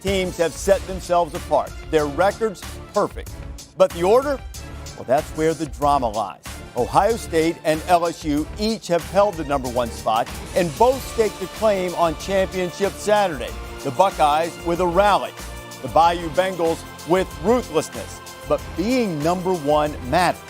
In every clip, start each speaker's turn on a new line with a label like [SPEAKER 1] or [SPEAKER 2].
[SPEAKER 1] teams have set themselves apart. Their record's perfect. But the order? Well, that's where the drama lies. Ohio State and LSU each have held the number 1 spot and both staked a claim on Championship Saturday. The Buckeyes with a rally. The Bayou Bengals with ruthlessness. But being number 1 matters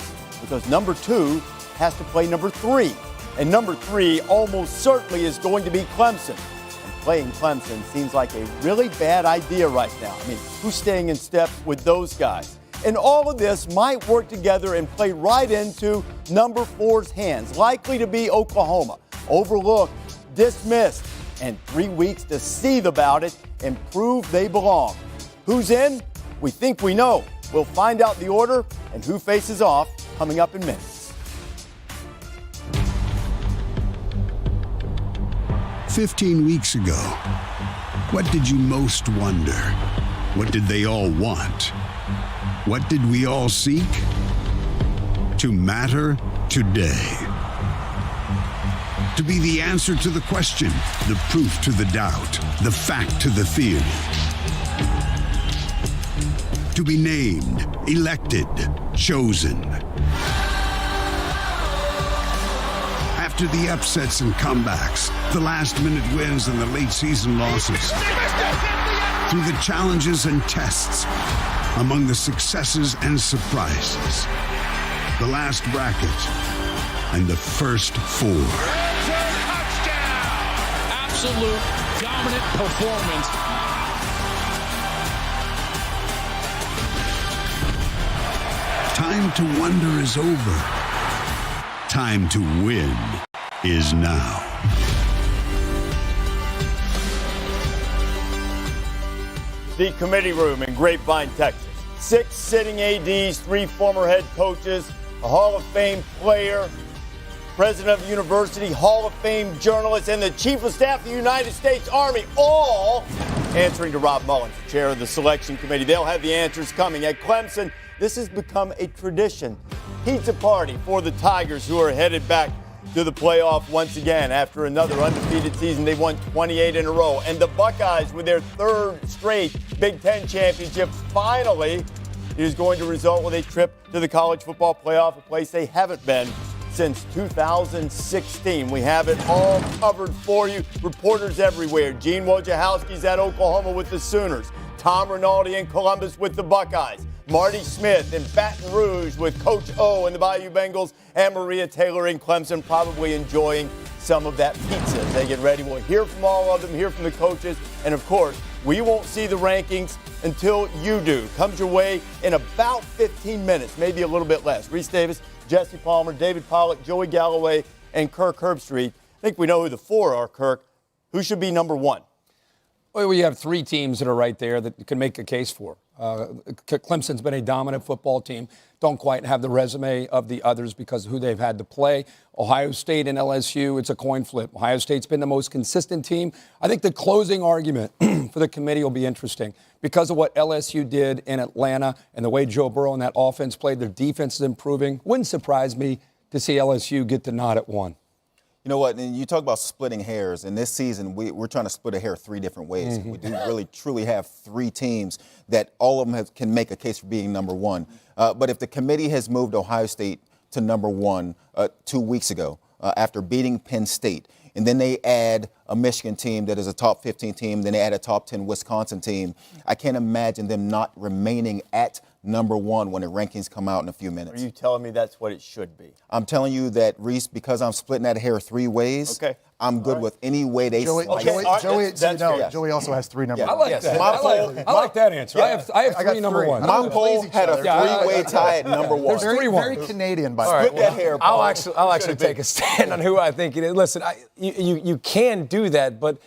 [SPEAKER 1] because number 2 has to play number 3. And number 3 almost certainly is going to be Clemson. And playing Clemson seems like a really bad idea right now. I mean, who's staying in step with those guys? And all of this might work together and play right into number 4's hands, likely to be Oklahoma. Overlooked, dismissed, and 3 weeks to seethe about it and prove they belong. Who's in? We think we know. We'll find out the order and who faces off coming up in minutes.
[SPEAKER 2] 15 weeks ago, what did you most wonder? What did they all want? What did we all seek? To matter today. To be the answer to the question, the proof to the doubt, the fact to the theory. To be named, elected, chosen. After the upsets and comebacks, the last-minute wins and the late-season losses. Through the challenges and tests, among the successes and surprises, the last bracket, and the first 4.
[SPEAKER 3] Touchdown! Absolute dominant performance.
[SPEAKER 2] Time to wonder is over. Time to win is now.
[SPEAKER 1] The committee room in Grapevine, Texas. 6 sitting ADs, 3 former head coaches, a Hall of Fame player, president of the university, Hall of Fame journalist, and the chief of staff of the United States Army, all answering to Rob Mullins, the chair of the selection committee. They'll have the answers coming. At Clemson, this has become a tradition. Pizza party for the Tigers, who are headed back to the playoff once again after another undefeated season. They've won 28 in a row. And the Buckeyes, with their 3rd straight Big Ten championship, finally is going to result with a trip to the college football playoff, a place they haven't been since 2016. We have it all covered for you. Reporters everywhere. Gene Wojciechowski's at Oklahoma with the Sooners. Tom Rinaldi in Columbus with the Buckeyes. Marty Smith in Baton Rouge with Coach O and the Bayou Bengals, and Maria Taylor in Clemson, probably enjoying some of that pizza as they get ready. We'll hear from all of them, hear from the coaches, and of course, we won't see the rankings until you do. Comes your way in about 15 minutes, maybe a little bit less. Reese Davis, Jesse Palmer, David Pollack, Joey Galloway, and Kirk Herbstreit. I think we know who the 4 are, Kirk. Who should be number 1?
[SPEAKER 4] Well, we have 3 teams that are right there that you can make a case for. Clemson's been a dominant football team. Don't quite have the resume of the others because of who they've had to play. Ohio State and LSU, it's a coin flip. Ohio State's been the most consistent team. I think the closing argument for the committee will be interesting because of what LSU did in Atlanta and the way Joe Burrow and that offense played. Their defense is improving. Wouldn't surprise me to see LSU get the nod at 1.
[SPEAKER 5] You know what, and you talk about splitting hairs. In this season, we're trying to split a hair 3 different ways. We do really, truly have 3 teams that all of them can make a case for being number 1. But if the committee has moved Ohio State to number 1 2 weeks ago after beating Penn State, and then they add a Michigan team that is a top 15 team, then they add a top 10 Wisconsin team, I can't imagine them not remaining at number 1 when the rankings come out in a few minutes.
[SPEAKER 1] Are you telling me that's what it should be?
[SPEAKER 5] I'm telling you that, Reese, because I'm splitting that hair 3 ways,
[SPEAKER 1] okay.
[SPEAKER 5] I'm good with any way they
[SPEAKER 6] Joey,
[SPEAKER 5] slice
[SPEAKER 6] it. Joey also has 3 number 1.
[SPEAKER 4] I like that. I like that answer.
[SPEAKER 5] Yeah.
[SPEAKER 4] I have 3 number 1s.
[SPEAKER 5] My poll had a 3-way tie at number 1.
[SPEAKER 4] There's 3
[SPEAKER 6] Very Canadian, by the way.
[SPEAKER 5] Split that hair, Paul.
[SPEAKER 7] I'll actually take a stand on who I think it is. Listen, you can do that, but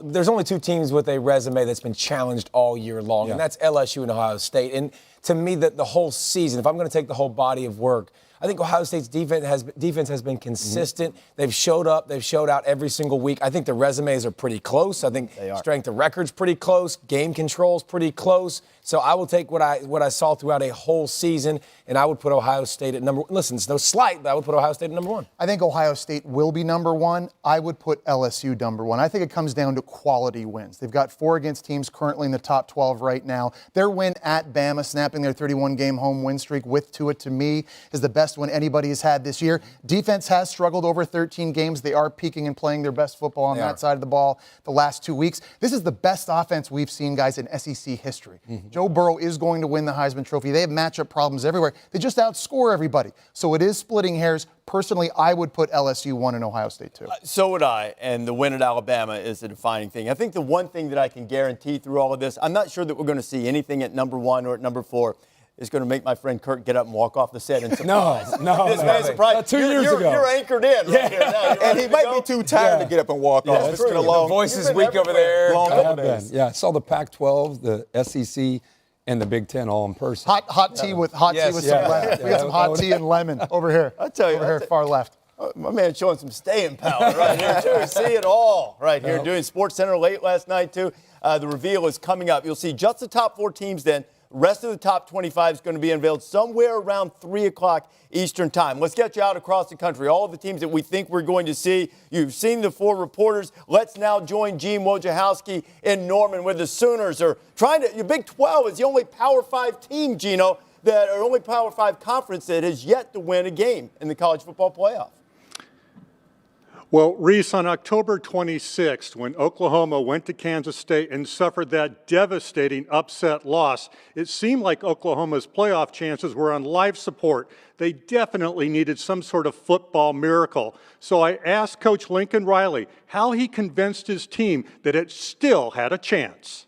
[SPEAKER 7] there's only 2 teams with a resume that's been challenged all year long, and that's LSU and Ohio State. And to me, the whole season, if I'm going to take the whole body of work, I think Ohio State's defense has been consistent. Mm-hmm. They've showed up. They've showed out every single week. I think the resumes are pretty close. I think strength of record's pretty close. Game control's pretty close. So I will take what I saw throughout a whole season, and I would put Ohio State at number one. Listen, it's no slight, but I would put Ohio State at number one.
[SPEAKER 6] I think Ohio State will be number one. I would put LSU number one. I think it comes down to quality wins. They've got 4 against teams currently in the top 12 right now. Their win at Bama, snapping their 31-game home win streak with Tua, to me, is the best one anybody has had this year. Defense has struggled over 13 games. They are peaking and playing their best football on that side of the ball the last 2 weeks. This is the best offense we've seen, guys, in SEC history. Mm-hmm. Joe Burrow is going to win the Heisman Trophy. They have matchup problems everywhere. They just outscore everybody. So it is splitting hairs. Personally, I would put LSU 1 and Ohio State 2.
[SPEAKER 1] So would I, and the win at Alabama is a defining thing. I think the one thing that I can guarantee through all of this, I'm not sure that we're going to see anything at number 1 or at number 4 is going to make my friend Kirk get up and walk off the set and surprise.
[SPEAKER 4] No.
[SPEAKER 1] This man's surprised.
[SPEAKER 4] 2 years ago.
[SPEAKER 1] You're anchored in right here now.
[SPEAKER 5] And he might be too tired to get up and walk off.
[SPEAKER 1] It's been a long.
[SPEAKER 7] The voice is weak over there.
[SPEAKER 5] Long couple days.
[SPEAKER 4] Yeah, I saw the Pac-12, the SEC, and the Big Ten all in person.
[SPEAKER 6] Hot tea with some lemon. We got some hot tea and lemon over here.
[SPEAKER 1] I'll tell you.
[SPEAKER 6] Over here, far left.
[SPEAKER 1] My man's showing some staying power right here, too. See it all right here. Doing Sports Center late last night, too. The reveal is coming up. You'll see just the top 4 teams then. Rest of the top 25 is going to be unveiled somewhere around 3 o'clock Eastern time. Let's get you out across the country. All of the teams that we think we're going to see. You've seen the 4 reporters. Let's now join Gene Wojciechowski in Norman, where the Sooners are trying to. Your Big 12 is the only Power 5 team, Gino, only Power 5 conference that has yet to win a game in the college football playoff.
[SPEAKER 8] Well, Reese, on October 26th, when Oklahoma went to Kansas State and suffered that devastating upset loss, it seemed like Oklahoma's playoff chances were on life support. They definitely needed some sort of football miracle. So I asked Coach Lincoln Riley how he convinced his team that it still had a chance.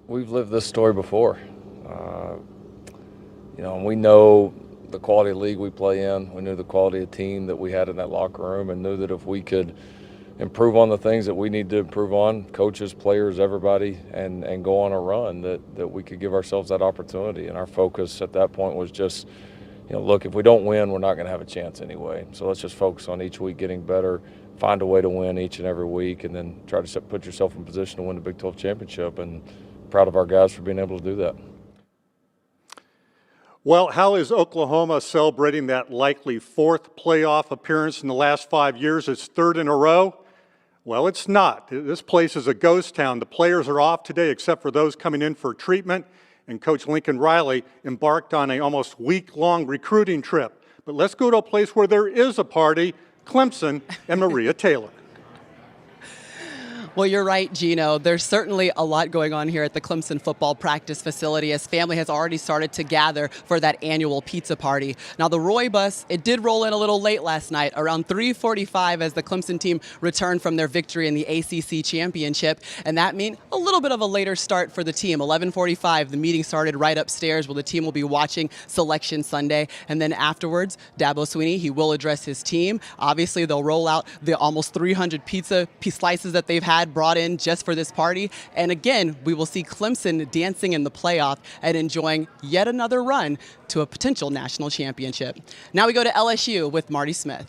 [SPEAKER 9] We've lived this story before. And we know the quality of league we play in. We knew the quality of team that we had in that locker room, and knew that if we could improve on the things that we need to improve on, coaches, players, everybody, and go on a run, that we could give ourselves that opportunity. And our focus at that point was just, look, if we don't win, we're not going to have a chance anyway. So let's just focus on each week getting better, find a way to win each and every week, and then try to put yourself in position to win the Big 12 championship. And proud of our guys for being able to do that.
[SPEAKER 8] Well, how is Oklahoma celebrating that likely 4th playoff appearance in the last 5 years? It's 3rd in a row? Well, it's not. This place is a ghost town. The players are off today except for those coming in for treatment, and Coach Lincoln Riley embarked on an almost week-long recruiting trip. But let's go to a place where there is a party, Clemson and Maria Taylor.
[SPEAKER 10] Well, you're right, Gino. There's certainly a lot going on here at the Clemson football practice facility, as family has already started to gather for that annual pizza party. Now, the Roy bus, it did roll in a little late last night, around 3:45, as the Clemson team returned from their victory in the ACC championship, and that meant a little bit of a later start for the team. 11:45, the meeting started right upstairs, where the team will be watching Selection Sunday, and then afterwards, Dabo Swinney, he will address his team. Obviously, they'll roll out the almost 300 pizza slices that they've had brought in just for this party. And again, we will see Clemson dancing in the playoff and enjoying yet another run to a potential national championship. Now we go to LSU with Marty Smith.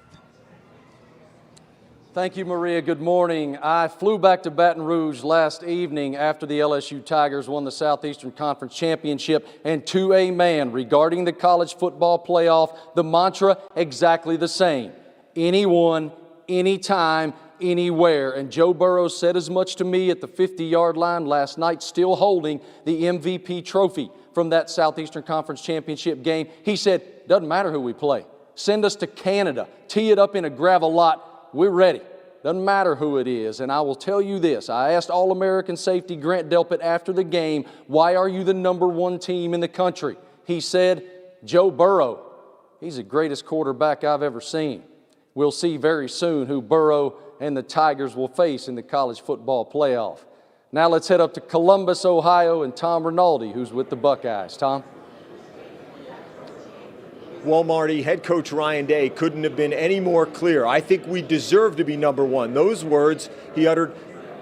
[SPEAKER 11] Thank you, Maria. Good morning. I flew back to Baton Rouge last evening after the LSU Tigers won the Southeastern Conference Championship, and to a man, regarding the college football playoff, the mantra exactly the same. Anyone, anytime, anywhere. And Joe Burrow said as much to me at the 50-yard line last night, still holding the MVP trophy from that Southeastern Conference Championship game. He said, doesn't matter who we play. Send us to Canada. Tee it up in a gravel lot. We're ready. Doesn't matter who it is. And I will tell you this. I asked All-American safety Grant Delpit after the game, why are you the #1 team in the country? He said, Joe Burrow. He's the greatest quarterback I've ever seen. We'll see very soon who Burrow and the Tigers will face in the college football playoff. Now let's head up to Columbus, Ohio, and Tom Rinaldi, who's with the Buckeyes. Tom?
[SPEAKER 12] Well, Marty, head coach Ryan Day couldn't have been any more clear. I think we deserve to be #1. Those words he uttered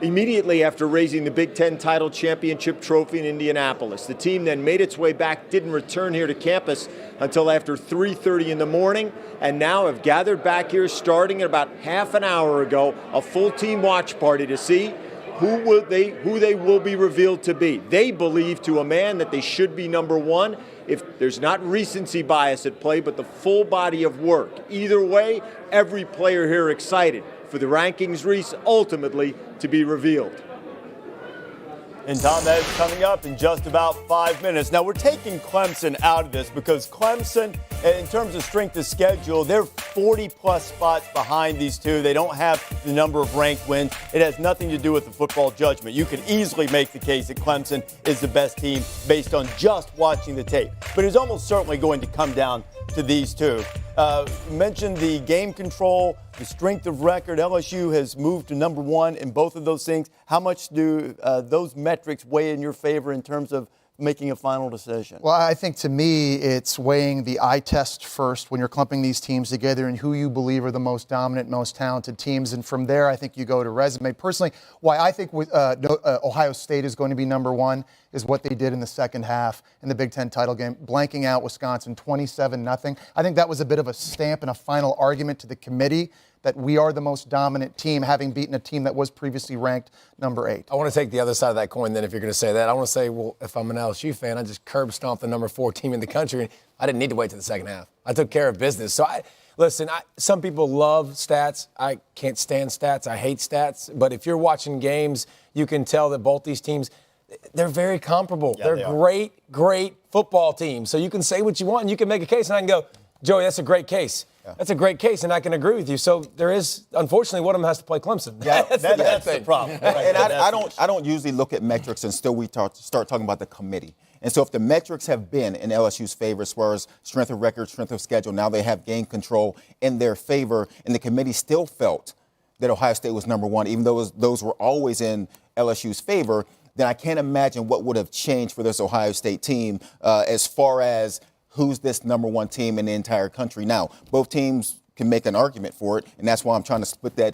[SPEAKER 12] immediately after raising the Big Ten title championship trophy in Indianapolis. The team then made its way back, didn't return here to campus until after 3:30 in the morning, and now have gathered back here starting at about half an hour ago, a full team watch party to see who they will be revealed to be. They believe to a man that they should be number one. If there's not recency bias at play, but the full body of work. Either way, every player here excited for the rankings, Reese, ultimately to be revealed.
[SPEAKER 1] And Tom, that is coming up in just about 5 minutes. Now, we're taking Clemson out of this because Clemson, in terms of strength of schedule, they're 40-plus spots behind these two. They don't have the number of ranked wins. It has nothing to do with the football judgment. You can easily make the case that Clemson is the best team based on just watching the tape. But it's almost certainly going to come down to these two. You mentioned the game control, the strength of record. LSU has moved to number one in both of those things. How much do those metrics weigh in your favor in terms of making a final decision?
[SPEAKER 6] Well, I think to me, it's weighing the eye test first when you're clumping these teams together and who you believe are the most dominant, most talented teams. And from there, I think you go to resume. Personally, why I think Ohio State is going to be number one is what they did in the second half in the Big Ten title game, blanking out Wisconsin 27-0. I think that was a bit of a stamp and a final argument to the committee that we are the most dominant team, having beaten a team that was previously ranked number 8.
[SPEAKER 7] I want to take the other side of that coin then, if you're going to say that. I want to say, well, if I'm an LSU fan, I just curb stomped the number 4 team in the country. I didn't need to wait till the second half. I took care of business. So, some people love stats. I can't stand stats. I hate stats. But if you're watching games, you can tell that both these teams, they're very comparable.
[SPEAKER 1] Yeah,
[SPEAKER 7] they're great football teams. So you can say what you want, and you can make a case, and I can go, Joey, that's a great case. Yeah. That's a great case, and I can agree with you. So there is, unfortunately, one of them has to play Clemson.
[SPEAKER 1] Yeah, that's the problem. Right.
[SPEAKER 5] And I don't usually look at metrics until we start talking about the committee. And so if the metrics have been in LSU's favor as far as strength of record, strength of schedule, now they have game control in their favor, and the committee still felt that Ohio State was number one, even though those were always in LSU's favor, then I can't imagine what would have changed for this Ohio State team as far as who's this number one team in the entire country. Now, both teams can make an argument for it, and that's why I'm trying to split that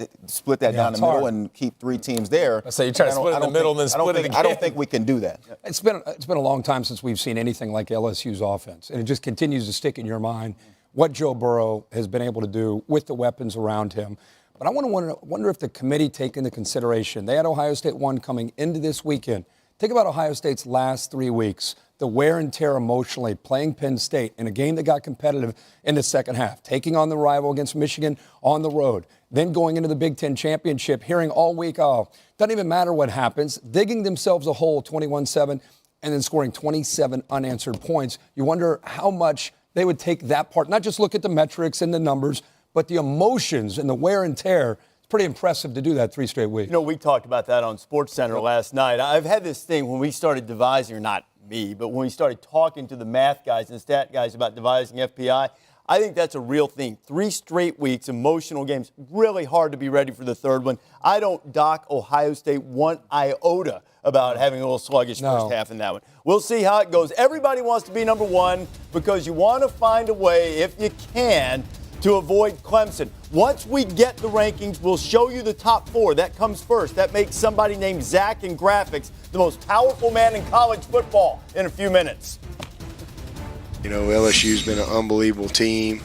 [SPEAKER 5] down the middle and keep 3 teams there.
[SPEAKER 7] So you're trying to split it in the middle and then split it again.
[SPEAKER 5] I don't think we can do that.
[SPEAKER 4] It's been a long time since we've seen anything like LSU's offense, and it just continues to stick in your mind what Joe Burrow has been able to do with the weapons around him. But I wonder if the committee take into consideration, they had Ohio State 1 coming into this weekend. Think about Ohio State's last 3 weeks, the wear and tear emotionally, playing Penn State in a game that got competitive in the second half, taking on the rival against Michigan on the road, then going into the Big Ten championship, hearing all week, doesn't even matter what happens, digging themselves a hole 21-7, and then scoring 27 unanswered points. You wonder how much they would take that part, not just look at the metrics and the numbers, but the emotions and the wear and tear. It's pretty impressive to do that 3 straight weeks.
[SPEAKER 1] You know, we talked about that on SportsCenter last night. I've had this thing when we started devising, or not me, but when we started talking to the math guys and stat guys about devising FPI, I think that's a real thing. 3 straight weeks, emotional games, really hard to be ready for the third one. I don't dock Ohio State one iota about having a little sluggish first half in that one. We'll see how it goes. Everybody wants to be number one because you want to find a way, if you can, to avoid Clemson. Once we get the rankings, we'll show you the top 4. That comes first. That makes somebody named Zach in graphics the most powerful man in college football in a few minutes.
[SPEAKER 13] You know, LSU's been an unbelievable team.